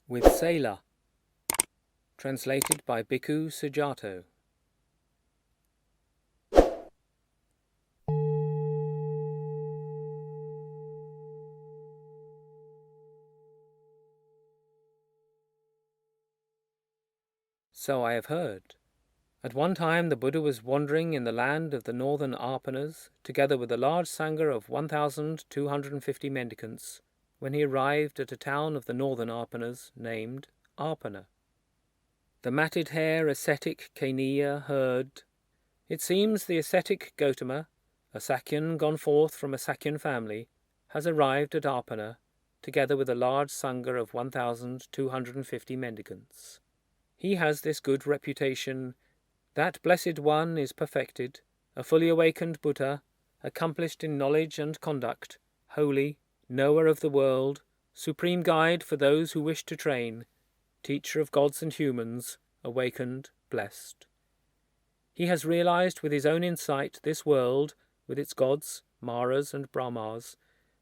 with Sela, translated by Bhikkhu Sujato. So I have heard. At one time the Buddha was wandering in the land of the northern Arpanas, together with a large sangha of 1,250 mendicants, when he arrived at a town of the northern Arpanas named Apana. The matted hair ascetic Kaniya heard, "It seems the ascetic Gotama, a Sakyan gone forth from a Sakyan family, has arrived at Apana, together with a large sangha of 1,250 mendicants. He has this good reputation, that blessed one is perfected, a fully awakened Buddha, accomplished in knowledge and conduct, holy, knower of the world, supreme guide for those who wish to train, teacher of gods and humans, awakened, blessed. He has realized with his own insight this world, with its gods, Maras and Brahmas,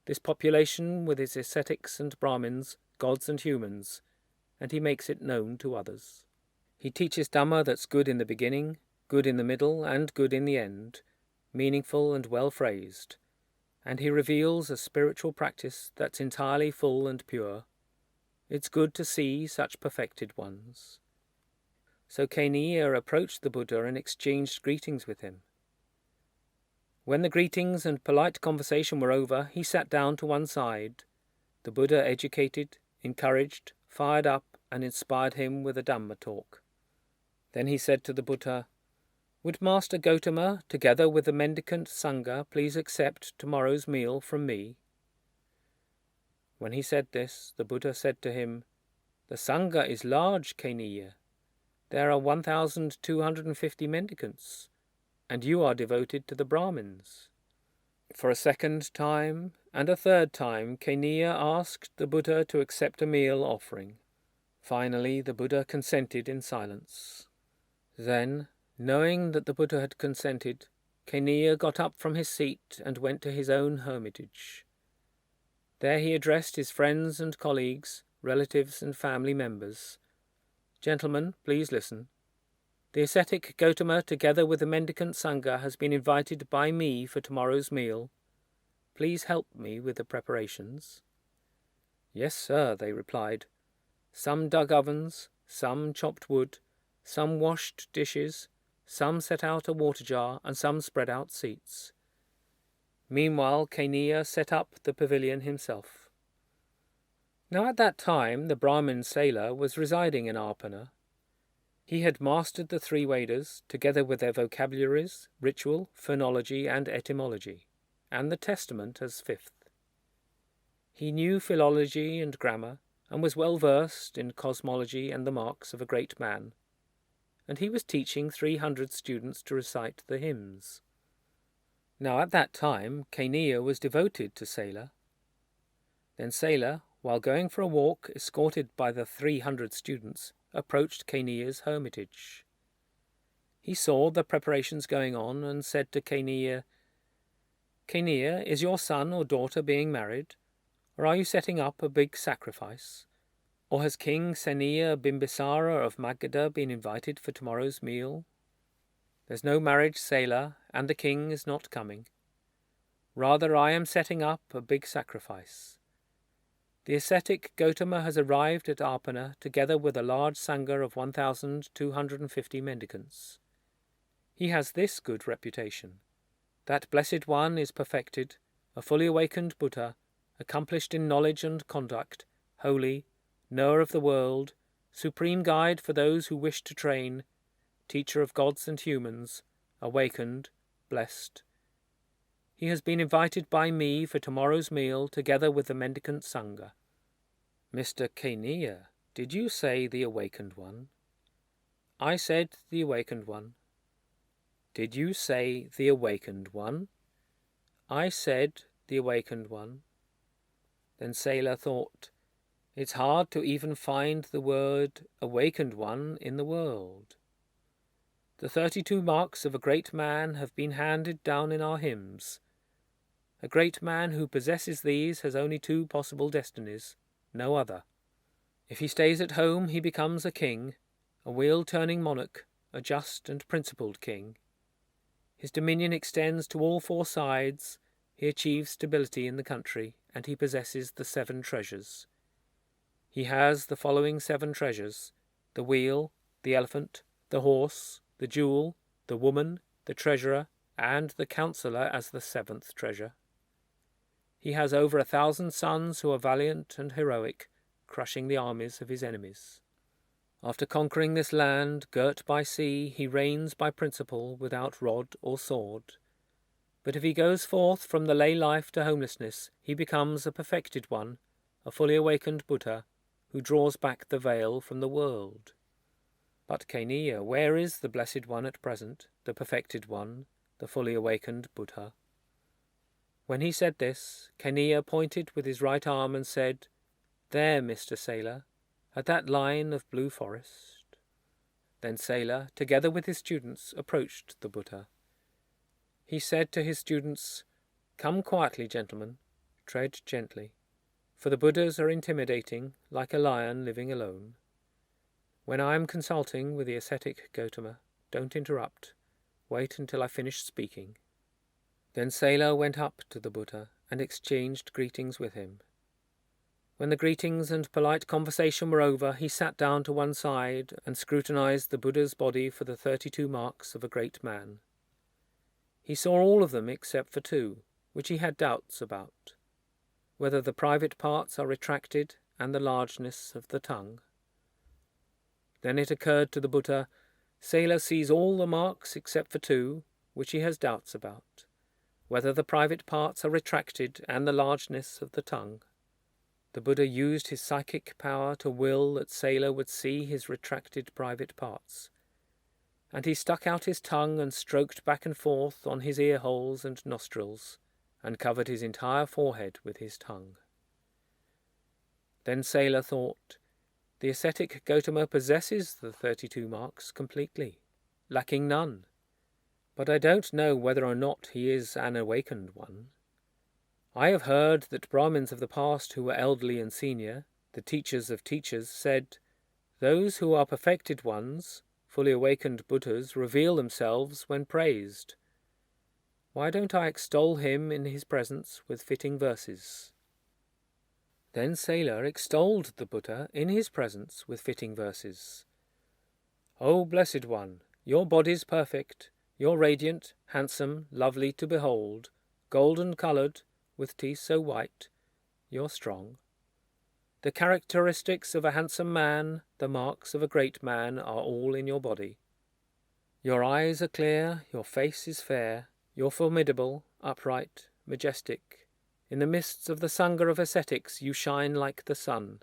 this population with its ascetics and Brahmins, gods and humans, and he makes it known to others. He teaches Dhamma that's good in the beginning, good in the middle, and good in the end, meaningful and well phrased, and he reveals a spiritual practice that's entirely full and pure. It's good to see such perfected ones." So Kaniya approached the Buddha and exchanged greetings with him. When the greetings and polite conversation were over, he sat down to one side. The Buddha educated, encouraged, fired up, and inspired him with a Dhamma talk. Then he said to the Buddha, "Would Master Gotama, together with the mendicant Sangha, please accept tomorrow's meal from me?" When he said this, the Buddha said to him, "The Sangha is large, Kaniya. There are 1,250 mendicants, and you are devoted to the Brahmins." For a second time and a third time, Kaniya asked the Buddha to accept a meal offering. Finally, the Buddha consented in silence. Then, knowing that the Buddha had consented, Kaniya got up from his seat and went to his own hermitage. There he addressed his friends and colleagues, relatives and family members. "Gentlemen, please listen. The ascetic Gotama, together with the mendicant Sangha, has been invited by me for tomorrow's meal. Please help me with the preparations." "Yes, sir," they replied. Some dug ovens, some chopped wood, some washed dishes, some set out a water jar, and some spread out seats. Meanwhile, Kaniya set up the pavilion himself. Now at that time the Brahmin Sela was residing in Apana. He had mastered the three Vedas, together with their vocabularies, ritual, phonology, and etymology, and the Testament as fifth. He knew philology and grammar, and was well versed in cosmology and the marks of a great man, and he was teaching 300 students to recite the hymns. Now at that time Kaniya was devoted to Sela. Then Sela, while going for a walk, escorted by the 300 students, approached Kaniya's hermitage. He saw the preparations going on and said to Kaniya, "Kaniya, is your son or daughter being married? Or are you setting up a big sacrifice? Or has King Seniya Bimbisara of Magadha been invited for tomorrow's meal? There's no marriage, Sela, and the king is not coming. Rather, I am setting up a big sacrifice. The ascetic Gotama has arrived at Apana, together with a large sangha of 1,250 mendicants. He has this good reputation. That blessed one is perfected, a fully awakened Buddha, accomplished in knowledge and conduct, holy, knower of the world, supreme guide for those who wish to train, teacher of gods and humans, awakened, blessed. He has been invited by me for tomorrow's meal, together with the mendicant Sangha." "Mr. Kaniya, did you say the awakened one?" "I said the awakened one." "Did you say the awakened one?" "I said the awakened one." Then Sela thought, "It's hard to even find the word awakened one in the world. The 32 marks of a great man have been handed down in our hymns. A great man who possesses these has only 2 possible destinies, no other. If he stays at home, he becomes a king, a wheel-turning monarch, a just and principled king. His dominion extends to all four sides, he achieves stability in the country, and he possesses the 7 treasures. He has the following 7 treasures: the wheel, the elephant, the horse, the jewel, the woman, the treasurer, and the counsellor as the 7th treasure. He has over 1,000 sons who are valiant and heroic, crushing the armies of his enemies. After conquering this land, girt by sea, he reigns by principle, without rod or sword. But if he goes forth from the lay life to homelessness, he becomes a perfected one, a fully awakened Buddha, who draws back the veil from the world. But Kaniya, where is the Blessed One at present, the perfected one, the fully awakened Buddha? When he said this, Kaniya pointed with his right arm and said, "There, Mr. Sela, at that line of blue forest." Then Sela, together with his students, approached the Buddha. He said to his students, "Come quietly, gentlemen, tread gently, for the Buddhas are intimidating, like a lion living alone. When I am consulting with the ascetic Gotama, don't interrupt. Wait until I finish speaking." Then Sela went up to the Buddha and exchanged greetings with him. When the greetings and polite conversation were over, he sat down to one side and scrutinized the Buddha's body for the 32 marks of a great man. He saw all of them except for 2, which he had doubts about, whether the private parts are retracted and the largeness of the tongue. Then it occurred to the Buddha, Sela sees all the marks except for 2, which he has doubts about, whether the private parts are retracted and the largeness of the tongue. The Buddha used his psychic power to will that Sela would see his retracted private parts, and he stuck out his tongue and stroked back and forth on his ear holes and nostrils, and covered his entire forehead with his tongue. Then Sela thought, the ascetic Gotama possesses the 32 marks completely, lacking none, but I don't know whether or not he is an awakened one. I have heard that Brahmins of the past who were elderly and senior, the teachers of teachers, said, "Those who are perfected ones, fully awakened Buddhas, reveal themselves when praised. Why don't I extol him in his presence with fitting verses?" Then Sela extolled the Buddha in his presence with fitting verses. "O Blessed One, your body's perfect, you're radiant, handsome, lovely to behold, golden-coloured, with teeth so white, you're strong. The characteristics of a handsome man, the marks of a great man, are all in your body. Your eyes are clear, your face is fair, you're formidable, upright, majestic. In the mists of the Sangha of ascetics you shine like the sun.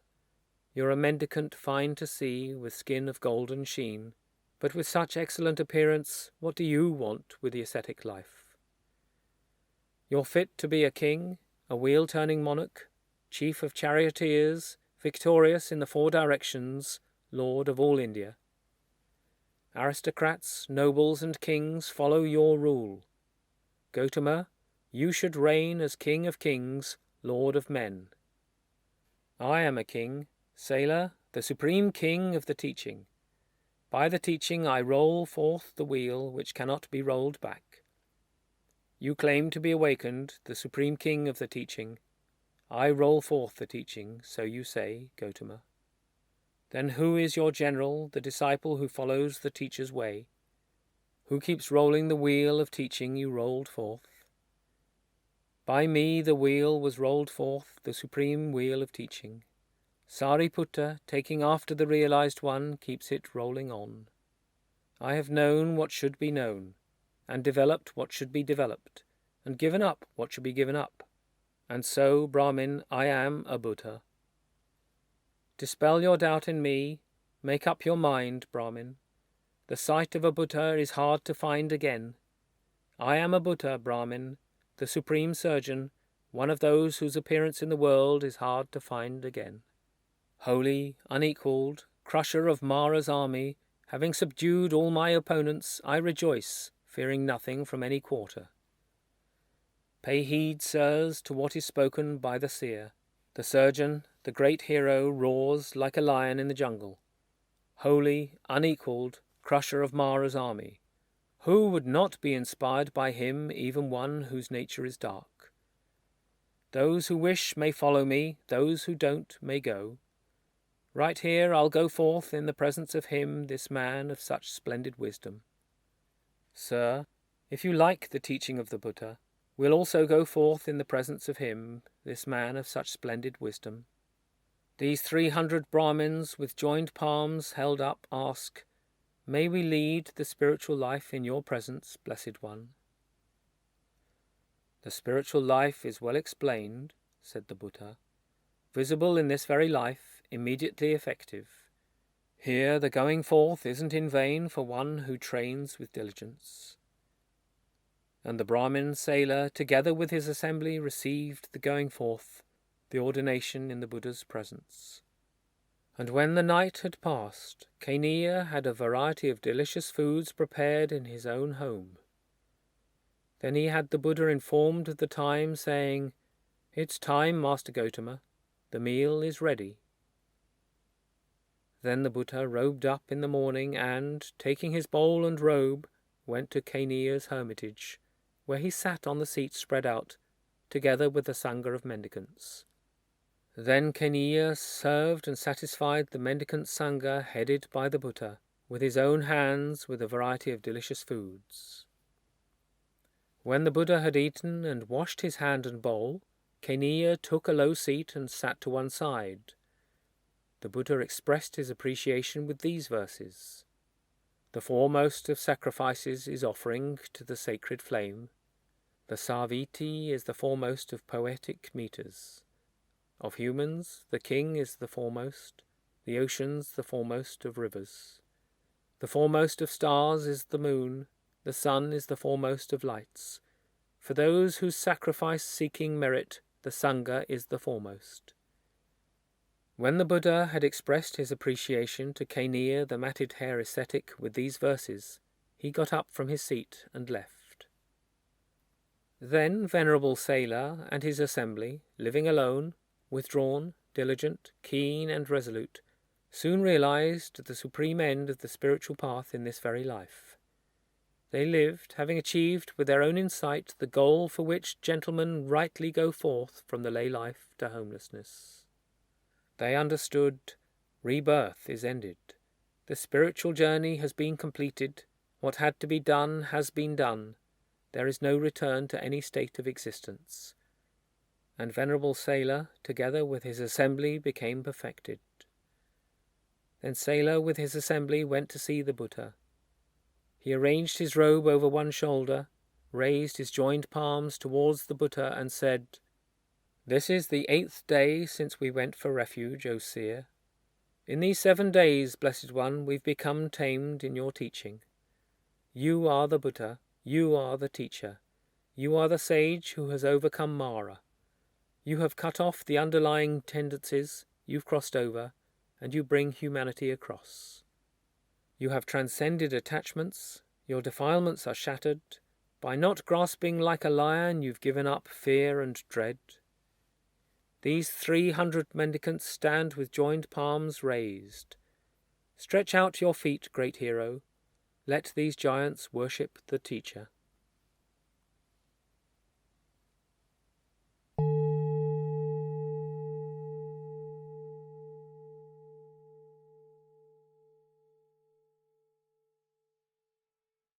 You're a mendicant fine to see, with skin of golden sheen, but with such excellent appearance, what do you want with the ascetic life? You're fit to be a king, a wheel-turning monarch, chief of charioteers, victorious in the 4 directions, lord of all India. Aristocrats, nobles and kings follow your rule. Gotama, you should reign as king of kings, lord of men. I am a king, Sela, the supreme king of the teaching. By the teaching I roll forth the wheel which cannot be rolled back. You claim to be awakened, the supreme king of the teaching. I roll forth the teaching, so you say, Gotama. Then who is your general, the disciple who follows the teacher's way? Who keeps rolling the wheel of teaching you rolled forth? By me the wheel was rolled forth, the supreme wheel of teaching. Sariputta, taking after the realized one, keeps it rolling on. I have known what should be known, and developed what should be developed, and given up what should be given up. And so, Brahmin, I am a Buddha. Dispel your doubt in me, make up your mind, Brahmin. The sight of a Buddha is hard to find again. I am a Buddha, Brahmin, the supreme surgeon, one of those whose appearance in the world is hard to find again. Holy, unequalled, crusher of Mara's army, having subdued all my opponents, I rejoice, fearing nothing from any quarter. Pay heed, sirs, to what is spoken by the seer, the surgeon, the great hero roars like a lion in the jungle. Holy, unequalled, crusher of Mara's army. Who would not be inspired by him, even one whose nature is dark? Those who wish may follow me, those who don't may go. Right here I'll go forth in the presence of him, this man of such splendid wisdom. Sir, if you like the teaching of the Buddha, we'll also go forth in the presence of him, this man of such splendid wisdom. These 300 Brahmins with joined palms held up ask, may we lead the spiritual life in your presence, Blessed One? The spiritual life is well explained, said the Buddha, visible in this very life, immediately effective. Here the going forth isn't in vain for one who trains with diligence. And the Brahmin Sela, together with his assembly, received the going forth, the ordination in the Buddha's presence. And when the night had passed, Kaniya had a variety of delicious foods prepared in his own home. Then he had the Buddha informed of the time, saying, "It's time, Master Gotama, the meal is ready." Then the Buddha robed up in the morning and, taking his bowl and robe, went to Kaniya's hermitage, where he sat on the seat spread out, together with the Sangha of mendicants. Then Kaniya served and satisfied the mendicant Sangha headed by the Buddha, with his own hands with a variety of delicious foods. When the Buddha had eaten and washed his hand and bowl, Kaniya took a low seat and sat to one side. The Buddha expressed his appreciation with these verses. The foremost of sacrifices is offering to the sacred flame. The Saviti is the foremost of poetic meters. Of humans, the king is the foremost, the oceans the foremost of rivers. The foremost of stars is the moon, the sun is the foremost of lights. For those whose sacrifice seeking merit, the Sangha is the foremost. When the Buddha had expressed his appreciation to Kaniya the matted hair ascetic with these verses, he got up from his seat and left. Then Venerable Sela and his assembly, living alone, withdrawn, diligent, keen and resolute, soon realized the supreme end of the spiritual path in this very life. They lived, having achieved with their own insight the goal for which gentlemen rightly go forth from the lay life to homelessness. They understood, rebirth is ended. The spiritual journey has been completed. What had to be done has been done. There is no return to any state of existence. And Venerable Sela, together with his assembly, became perfected. Then Sela, with his assembly, went to see the Buddha. He arranged his robe over one shoulder, raised his joined palms towards the Buddha, and said, "This is the 8th day since we went for refuge, O seer. In these 7 days, Blessed One, we've become tamed in your teaching. You are the Buddha, you are the teacher. You are the sage who has overcome Mara. You have cut off the underlying tendencies, you've crossed over, and you bring humanity across. You have transcended attachments, your defilements are shattered. By not grasping like a lion, you've given up fear and dread. These 300 mendicants stand with joined palms raised. Stretch out your feet, great hero. Let these giants worship the teacher."